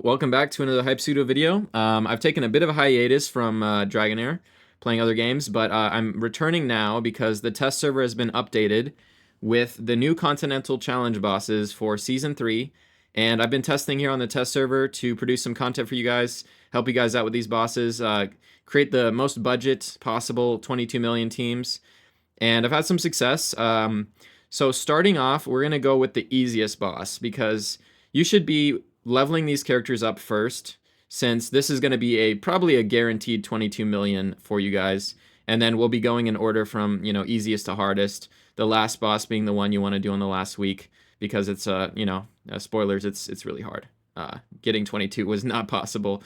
Welcome back to another Hype Pseudo video. I've taken a bit of a hiatus from Dragonheir, playing other games, but I'm returning now because the test server has been updated with the new Continental Challenge bosses for Season 3, and I've been testing here on the test server to produce some content for you guys, help you guys out with these bosses, create the most budget possible 22 million teams, and I've had some success. So starting off, we're going to go with the easiest boss because you should be leveling these characters up first, since this is going to be probably a guaranteed 22 million for you guys, and then we'll be going in order from easiest to hardest, the last boss being the one you want to do in the last week, because it's spoilers, it's really hard. Getting 22 was not possible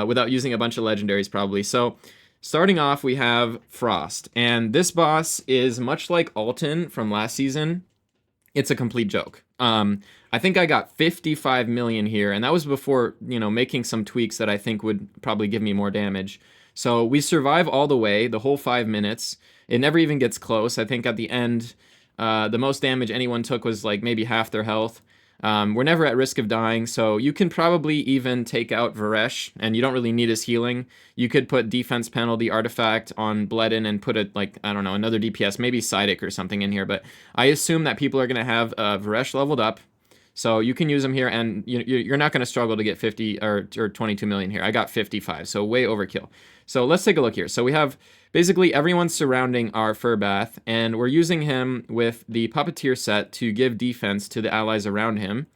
without using a bunch of legendaries probably. So starting off, we have Frost, and this boss is much like Alton from last season. It's a complete joke. I think I got 55 million here, and that was before, making some tweaks that I think would probably give me more damage. So we survive all the way, the whole 5 minutes. It never even gets close. I think at the end, the most damage anyone took was like maybe half their health. We're never at risk of dying, so you can probably even take out Varesh, and you don't really need his healing. You could put defense penalty artifact on Bledin and put it, like, I don't know, another DPS, maybe Psychic or something in here, but I assume that people are going to have Varesh leveled up, so you can use them here, and you're not going to struggle to get 50 or 22 million here. I got 55, so way overkill. So let's take a look here. So we have basically everyone surrounding our fur bath, and we're using him with the Puppeteer set to give defense to the allies around him.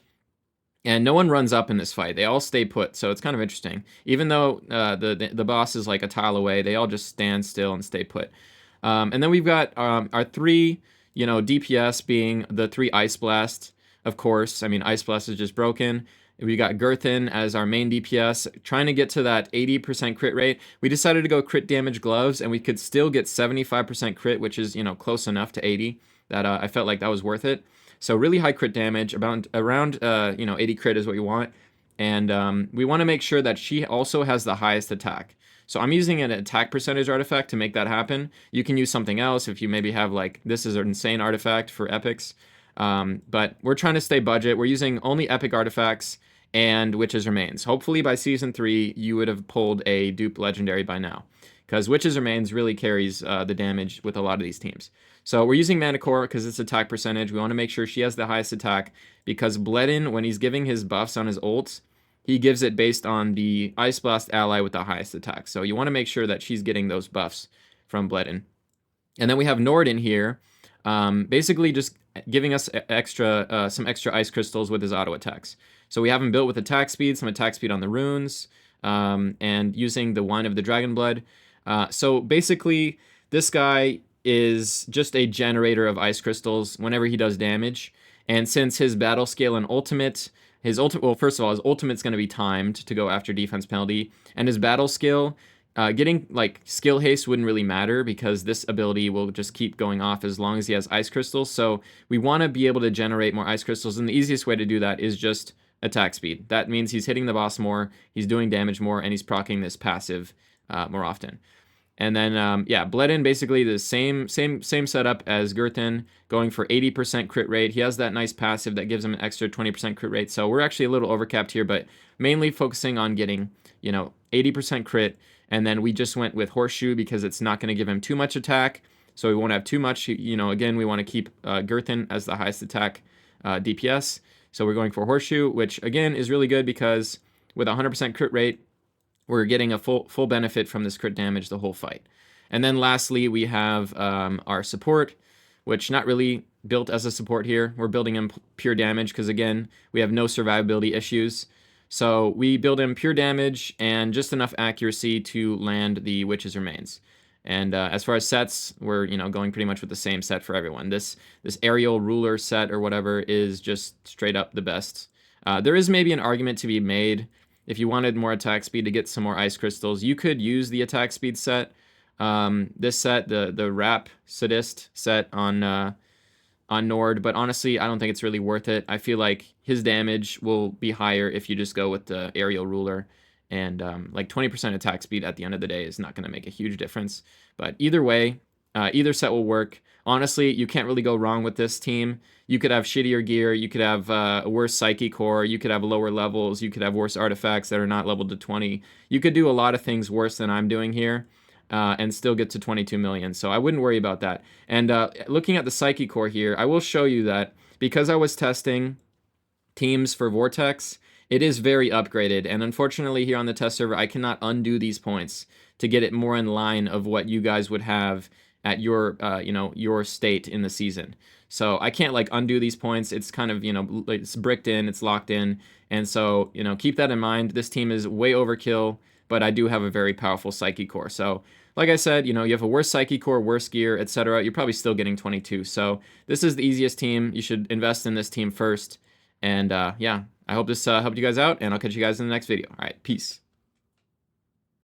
And no one runs up in this fight. They all stay put, so it's kind of interesting. Even though the boss is like a tile away, they all just stand still and stay put. And then we've got our three, DPS being the 3 Ice Blast, of course. I mean, Ice Blast is just broken. We got Girthin as our main DPS, trying to get to that 80% crit rate. We decided to go crit damage gloves, and we could still get 75% crit, which is, close enough to 80, that I felt like that was worth it. So really high crit damage, around 80 crit is what you want. And we want to make sure that she also has the highest attack. So I'm using an attack percentage artifact to make that happen. You can use something else if you maybe have, like, this is an insane artifact for epics. But we're trying to stay budget. We're using only epic artifacts and Witch's Remains. Hopefully by Season 3, you would have pulled a dupe legendary by now, because Witch's Remains really carries the damage with a lot of these teams. So we're using Manticore because it's attack percentage. We want to make sure she has the highest attack, because Bledin, when he's giving his buffs on his ults, he gives it based on the Ice Blast ally with the highest attack. So you want to make sure that she's getting those buffs from Bledin. And then we have Nordon here, basically just giving us some extra ice crystals with his auto attacks. So we have him built with attack speed, some attack speed on the runes, and using the wine of the dragon blood. So basically, this guy is just a generator of ice crystals whenever he does damage. And since his battle scale and ultimate, well, first of all, his ultimate's going to be timed to go after defense penalty, and his battle skill, getting like skill haste wouldn't really matter, because this ability will just keep going off as long as he has ice crystals. So we want to be able to generate more ice crystals, and the easiest way to do that is just attack speed. That means he's hitting the boss more, he's doing damage more, and he's proccing this passive more often. And then, Bledin, basically the same setup as Girthin, going for 80% crit rate. He has that nice passive that gives him an extra 20% crit rate. So we're actually a little overcapped here, but mainly focusing on getting, 80% crit. And then we just went with Horseshoe because it's not going to give him too much attack. So we won't have too much. Again, we want to keep Girthin as the highest attack DPS. So we're going for Horseshoe, which again is really good because with 100% crit rate, we're getting a full benefit from this crit damage the whole fight. And then lastly, we have our support, which not really built as a support here. We're building him pure damage because, again, we have no survivability issues. So we build him pure damage and just enough accuracy to land the Witch's Remains. And as far as sets, we're going pretty much with the same set for everyone. This aerial ruler set or whatever is just straight up the best. There is maybe an argument to be made. If you wanted more attack speed to get some more ice crystals, you could use the attack speed set. This set, the Rap Sadist set on Nord, but honestly, I don't think it's really worth it. I feel like his damage will be higher if you just go with the aerial ruler, and like 20% attack speed at the end of the day is not going to make a huge difference. But either way, Either set will work. Honestly, you can't really go wrong with this team. You could have shittier gear, you could have a worse psyche core, you could have lower levels, you could have worse artifacts that are not leveled to 20. You could do a lot of things worse than I'm doing here, and still get to 22 million. So I wouldn't worry about that. And looking at the psyche core here, I will show you that because I was testing teams for Vortex, it is very upgraded. And unfortunately here on the test server, I cannot undo these points to get it more in line of what you guys would have at your, your state in the season. So I can't like undo these points. It's kind of, it's bricked in, it's locked in. And so, keep that in mind. This team is way overkill, but I do have a very powerful Psyche core. So like I said, you have a worse Psyche core, worse gear, etc. You're probably still getting 22. So this is the easiest team. You should invest in this team first. And yeah, I hope this helped you guys out, and I'll catch you guys in the next video. All right, peace.